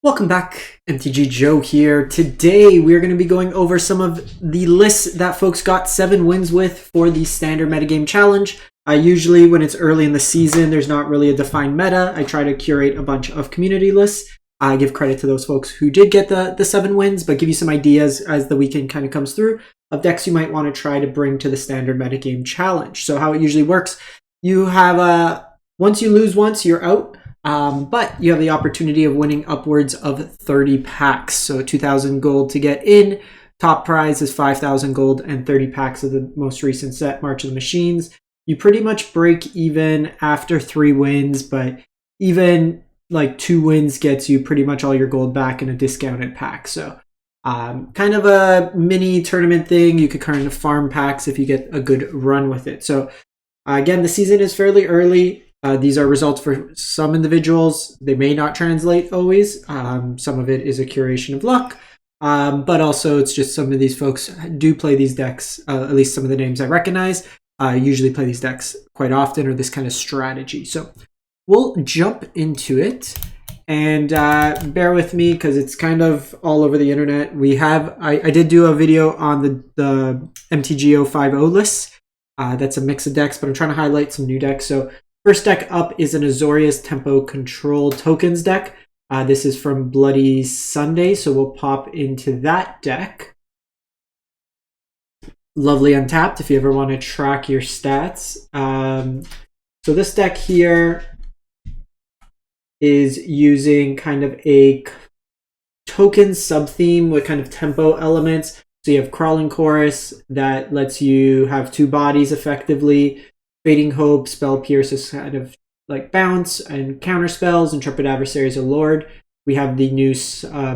Welcome back, MTG Joe here. Today we're going to be going over some of the lists that folks got 7 wins with for the Standard Metagame Challenge. Usually when it's early in the season, there's not really a defined meta. I try to curate a bunch of community lists. I give credit to those folks who did get the 7 wins, but give you some ideas as the weekend kind of comes through of decks you might want to try to bring to the Standard Metagame Challenge. So how it usually works, you have once you lose once, you're out. But you have the opportunity of winning upwards of 30 packs. So 2,000 gold to get in. Top prize is 5,000 gold and 30 packs of the most recent set, March of the Machines. You pretty much break even after 3 wins, but even like 2 wins gets you pretty much all your gold back in a discounted pack. So kind of a mini tournament thing. You could kind of farm packs if you get a good run with it. So again, the season is fairly early. These are results for some individuals. They may not translate always. Some of it is a curation of luck, but also it's just some of these folks do play these decks, at least some of the names I recognize, usually play these decks quite often or this kind of strategy. So we'll jump into it and bear with me because it's kind of all over the internet. I did do a video on the MTGO 5.0 lists. That's a mix of decks, but I'm trying to highlight some new decks. So first deck up is an Azorius Tempo Control Tokens deck. This is from Bloody Sunday, so we'll pop into that deck. Lovely untapped if you ever want to track your stats. So this deck here is using kind of a token sub-theme with kind of tempo elements. So you have Crawling Chorus that lets you have 2 bodies effectively. Fading Hope, Spell Pierce is kind of like bounce and counter spells. Intrepid Adversaries of Lord. We have the new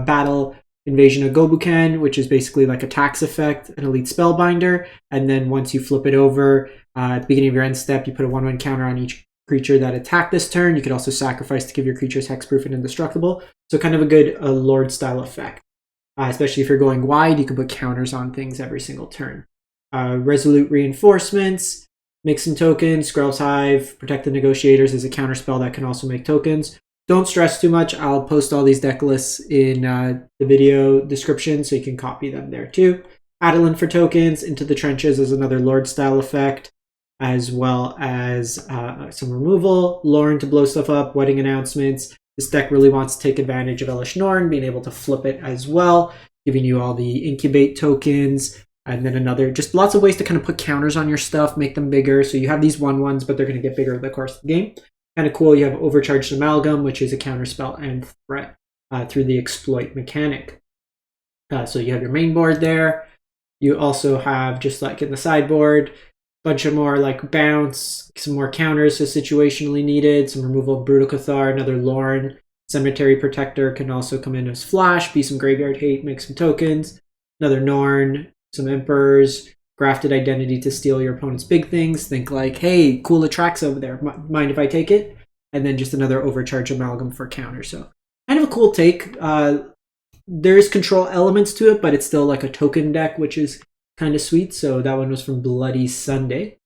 Battle Invasion of Gobuken, which is basically like a tax effect, an Elite Spellbinder. And then once you flip it over, at the beginning of your end step, you put a 1/1 counter on each creature that attacked this turn. You could also sacrifice to give your creatures hexproof and indestructible. So kind of a good Lord style effect. Especially if you're going wide, you can put counters on things every single turn. Resolute Reinforcements. Mixing tokens, Skrell's Hive, Protect the Negotiators is a counter spell that can also make tokens. Don't stress too much. I'll post all these deck lists in the video description so you can copy them there too. Adeline for tokens, Into the Trenches is another Lord style effect, as well as some removal. Lauren to blow stuff up, Wedding Announcements. This deck really wants to take advantage of Elish Norn, being able to flip it as well, giving you all the Incubate tokens. And then just lots of ways to kind of put counters on your stuff, make them bigger. So you have these 1/1s, but they're going to get bigger in the course of the game. Kind of cool. You have Overcharged Amalgam, which is a counter spell and threat through the exploit mechanic. So you have your main board there. You also have, just like in the sideboard, a bunch of more like bounce, some more counters if situationally needed, some removal of Brutal Cathar, another Lorne. Cemetery Protector can also come in as flash, be some graveyard hate, make some tokens. Another Norn. Some Emperors, Grafted Identity to steal your opponent's big things. Think like, hey, cool attracts over there. Mind if I take it? And then just another Overcharge Amalgam for counter. So kind of a cool take. There's control elements to it, but it's still like a token deck, which is kind of sweet. So that one was from Bloody Sunday.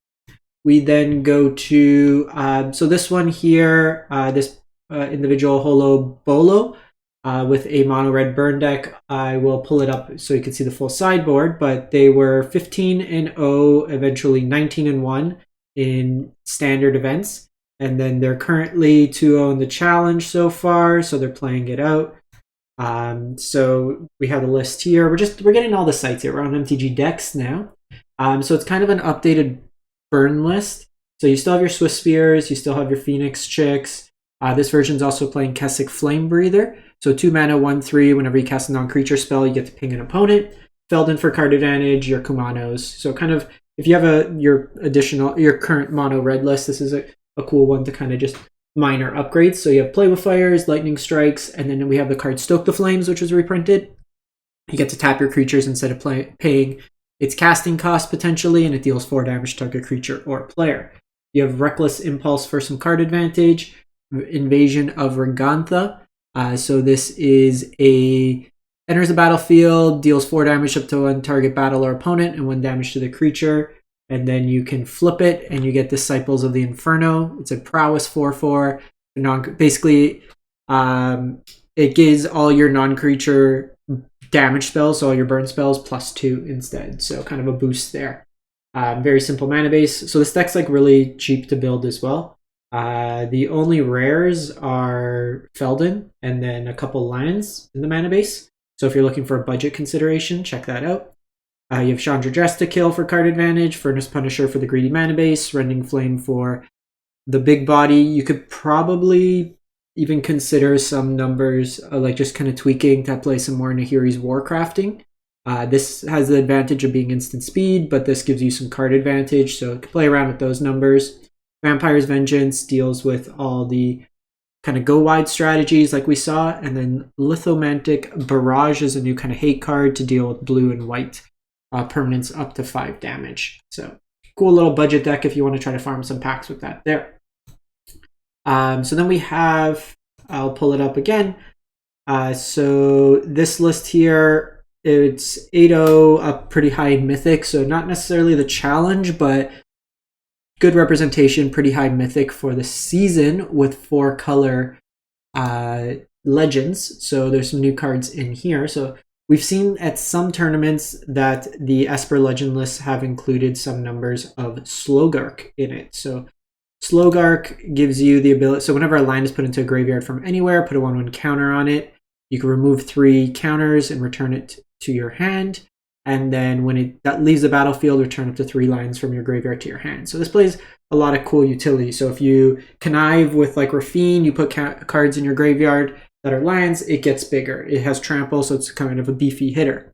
We then go to, so this one here, this individual Holo Bolo. With a mono red burn deck. I will pull it up so you can see the full sideboard, but they were 15-0, eventually 19-1 in standard events. And then they're currently 2-0 in the challenge so far, so they're playing it out. So we have the list here. We're getting all the sites here. We're on MTG Decks now. So it's kind of an updated burn list. So you still have your Swift Spears, you still have your Phoenix Chicks. This version is also playing Kessig Flame Breather. So 2 mana, 1/3. Whenever you cast a non-creature spell, you get to ping an opponent. Feldon for card advantage, your Kumanos. So kind of, if you have your current mono red list, this is a cool one to kind of just minor upgrades. So you have Play with Fires, Lightning Strikes, and then we have the card Stoke the Flames, which was reprinted. You get to tap your creatures instead of paying its casting cost potentially, and it deals 4 damage to target creature or player. You have Reckless Impulse for some card advantage. Invasion of Regantha. So this is enters the battlefield, deals 4 damage up to 1 target battle or opponent, and 1 damage to the creature. And then you can flip it, and you get Disciples of the Inferno. It's a prowess 4/4. Basically, it gives all your non-creature damage spells, so all your burn spells, +2 instead. So kind of a boost there. Very simple mana base. So this deck's like really cheap to build as well. The only rares are Feldon and then a couple lands in the mana base. So if you're looking for a budget consideration, check that out. You have Chandra Dress to kill for card advantage, Furnace Punisher for the greedy mana base, Rending Flame for the big body. You could probably even consider some numbers, like just kind of tweaking to play some more Nahiri's Warcrafting. This has the advantage of being instant speed, but this gives you some card advantage, so you can play around with those numbers. Vampire's Vengeance deals with all the kind of go wide strategies like we saw, and then Lithomantic Barrage is a new kind of hate card to deal with blue and white permanents up to 5 damage. So cool little budget deck if you want to try to farm some packs with that there. So then we have, I'll pull it up again. So this list here, it's 8-0 up pretty high in Mythic, so not necessarily the challenge, but good representation, pretty high Mythic for the season with 4 color legends. So there's some new cards in here. So we've seen at some tournaments that the Esper legend lists have included some numbers of Slowgark in it. So Slowgark gives you the ability, so whenever a land is put into a graveyard from anywhere, put a 1/1 counter on it. You can remove 3 counters and return it to your hand. And then when that leaves the battlefield, return up to 3 lines from your graveyard to your hand. So this plays a lot of cool utility. So if you connive with like Rafine, you put cards in your graveyard that are lands, it gets bigger. It has trample, so it's kind of a beefy hitter.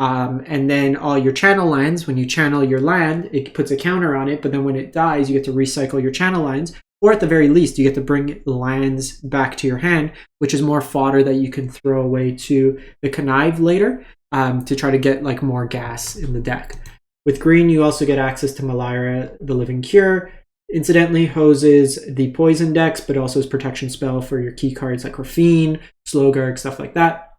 And then all your channel lands, when you channel your land, it puts a counter on it, but then when it dies, you get to recycle your channel lands, or at the very least, you get to bring lands back to your hand, which is more fodder that you can throw away to the connive later to try to get like more gas in the deck. With green, you also get access to Malira, the Living Cure. Incidentally, hoses the poison decks, but also as protection spell for your key cards like Rafine, Slowgark, stuff like that.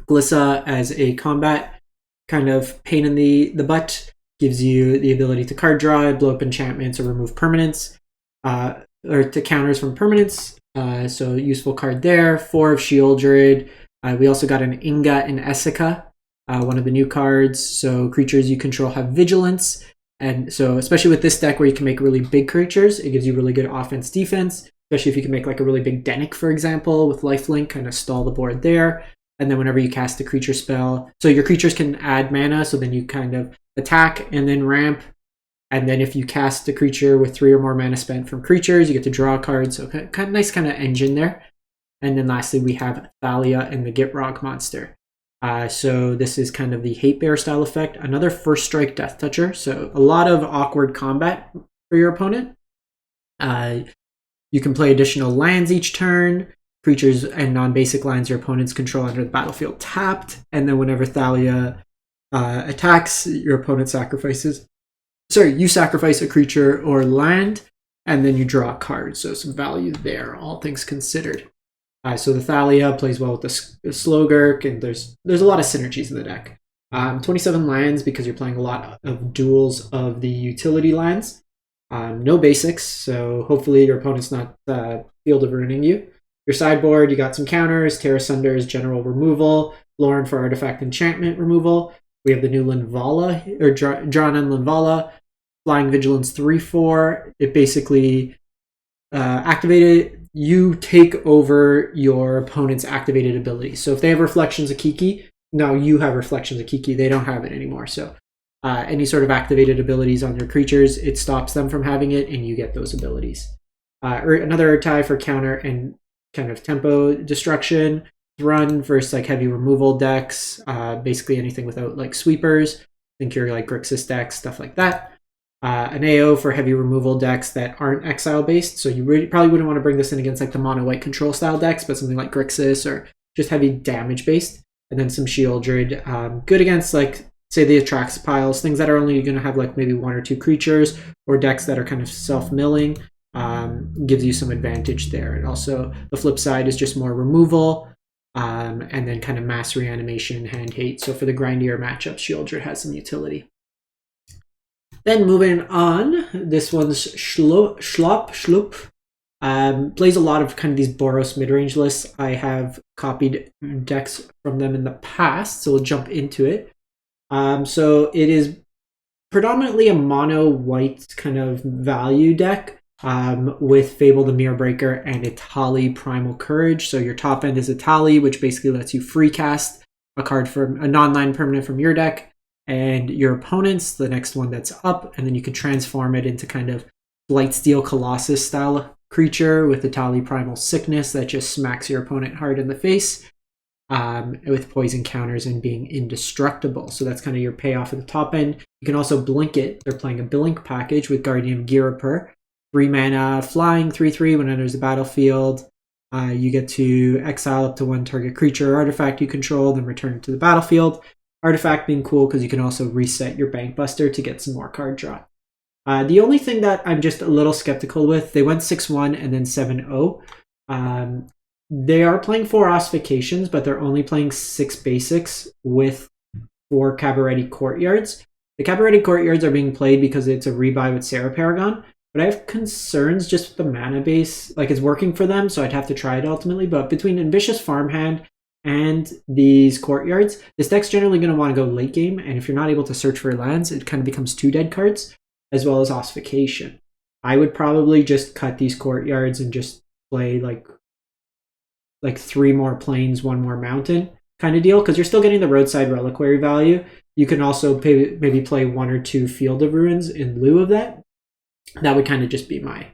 Glissa as a combat kind of pain in the butt, gives you the ability to card draw, blow up enchantments, or remove permanents, or to counters from permanents. So useful card there. 4 of Shieldred. We also got an Inga and Essica, one of the new cards. So creatures you control have vigilance. And so especially with this deck where you can make really big creatures, it gives you really good offense defense, especially if you can make like a really big Dennick, for example, with lifelink, kind of stall the board there. And then whenever you cast a creature spell, so your creatures can add mana, so then you kind of attack and then ramp. And then if you cast a creature with 3 or more mana spent from creatures, you get to draw a card. So kind of nice kind of engine there. And then lastly, we have Thalia and the Gitrog monster. So this is kind of the Hate Bear style effect. Another first strike Death Toucher. So a lot of awkward combat for your opponent. You can play additional lands each turn. Creatures and non-basic lands your opponents control enter the battlefield tapped. And then whenever Thalia attacks, your opponent sacrifices. Sorry, you sacrifice a creature or land, and then you draw a card. So some value there, all things considered. So the Thalia plays well with the Slowgark, and there's a lot of synergies in the deck. 27 lands because you're playing a lot of duels of the utility lands. No basics, so hopefully your opponent's not Field of Ruining you. Your sideboard, you got some counters, Terra Sunder's general removal, Lauren for artifact enchantment removal. We have the new Linvala, or Drawn and Linvala, Flying Vigilance 3/4. It basically activated, you take over your opponent's activated ability. So if they have Reflections of Kiki, now you have Reflections of Kiki. They don't have it anymore. So any sort of activated abilities on your creatures, it stops them from having it, and you get those abilities. Or another tie for counter and kind of tempo destruction. Thrun versus like heavy removal decks, basically anything without like sweepers. Think your like Grixis decks, stuff like that. An AO for heavy removal decks that aren't exile based. So you probably wouldn't want to bring this in against like the mono white control style decks, but something like Grixis or just heavy damage based. And then some Shieldred, good against like say the Atrax piles, things that are only going to have like maybe 1 or 2 creatures, or decks that are kind of self-milling. Gives you some advantage there. And also the flip side is just more removal, and then kind of mass reanimation and hand hate. So for the grindier matchups, Shieldred has some utility. Then moving on, this one's Schloop. Plays a lot of kind of these Boros midrange lists. I have copied decks from them in the past, so we'll jump into it. So it is predominantly a mono white kind of value deck with Fable the Mirror Breaker and Etali Primal Courage. So your top end is Etali, which basically lets you free cast a card from a non-land permanent from your deck and your opponent's, the next one that's up, and then you can transform it into kind of Blightsteel Colossus style creature with Etali Primal Sickness that just smacks your opponent hard in the face with poison counters and being indestructible. So that's kind of your payoff at the top end. You can also blink it. They're playing a blink package with Guardian Girapur. 3 mana flying, 3/3 when it enters the battlefield. You get to exile up to 1 target creature or artifact you control, then return it to the battlefield. Artifact being cool because you can also reset your Bankbuster to get some more card draw. The only thing that I'm just a little skeptical with, they went 6-1 and then 7-0. They are playing 4 ossifications, but they're only playing 6 basics with 4 Cabaretti Courtyards. The Cabaretti Courtyards are being played because it's a rebuy with Sarah Paragon, but I have concerns just with the mana base. Like, it's working for them, so I'd have to try it ultimately, but between Ambitious Farmhand and these Courtyards, this deck's generally going to want to go late game, and if you're not able to search for lands, it kind of becomes 2 dead cards, as well as ossification. I would probably just cut these Courtyards and just play like 3 more plains, 1 more mountain kind of deal, because you're still getting the roadside reliquary value. You can also maybe play 1 or 2 Field of Ruins in lieu of that. That would kind of just be my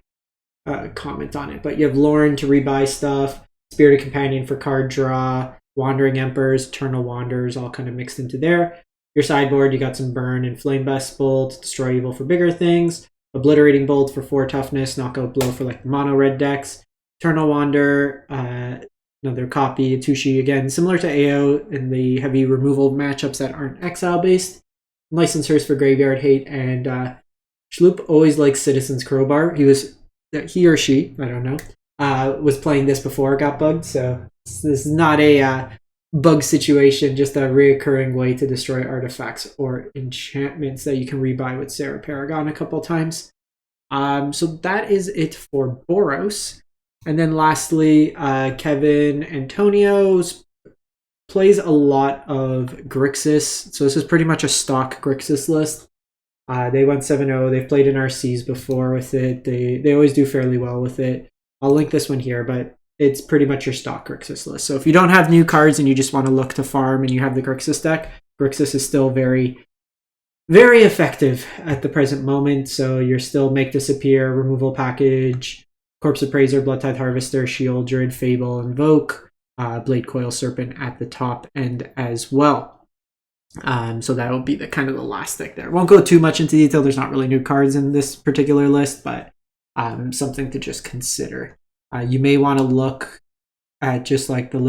comment on it. But you have Lauren to rebuy stuff, Spirited Companion for card draw, Wandering Emperors, Eternal Wanderers, all kind of mixed into there. Your sideboard, you got some Burn and Flamebest Bolt, Destroy Evil for bigger things, Obliterating Bolt for 4 toughness, Knockout Blow for like mono red decks, Eternal Wander, another copy, Tushi, again, similar to AO in the heavy removal matchups that aren't exile-based, Licensors for Graveyard Hate, and Schloop always likes Citizen's Crowbar. He or she, I don't know, was playing this before it got bugged, so this is not a bug situation, just a reoccurring way to destroy artifacts or enchantments that you can rebuy with Sarah Paragon a couple times. So that is it for Boros. And then lastly, Kevin Antonio's plays a lot of Grixis. So this is pretty much a stock Grixis list. They went 7-0. They've played in RCs before with it. They always do fairly well with it. I'll link this one here, but it's pretty much your stock Grixis list. So if you don't have new cards and you just want to look to farm and you have the Grixis deck, Grixis is still very, very effective at the present moment. So you're still Make Disappear, Removal Package, Corpse Appraiser, Bloodtithe Harvester, Shield, Druid, Fable, Invoke, Blade Coil Serpent at the top end as well. So that will be the kind of the last deck there. Won't go too much into detail. There's not really new cards in this particular list, but something to just consider. You may want to look at just like the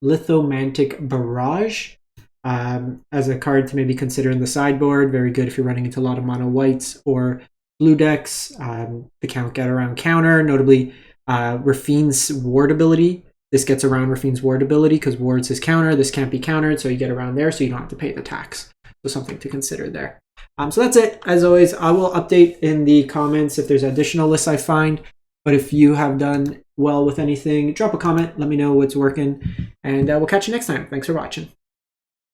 Lithomantic Barrage as a card to maybe consider in the sideboard. Very good if you're running into a lot of mono whites or blue decks. The count get around counter, notably Rafine's Ward ability. This gets around Rafine's Ward ability because wards his counter. This can't be countered, so you get around there, so you don't have to pay the tax. So something to consider there. So that's it. As always, I will update in the comments if there's additional lists I find. But if you have done well with anything, drop a comment. Let me know what's working. And we'll catch you next time. Thanks for watching.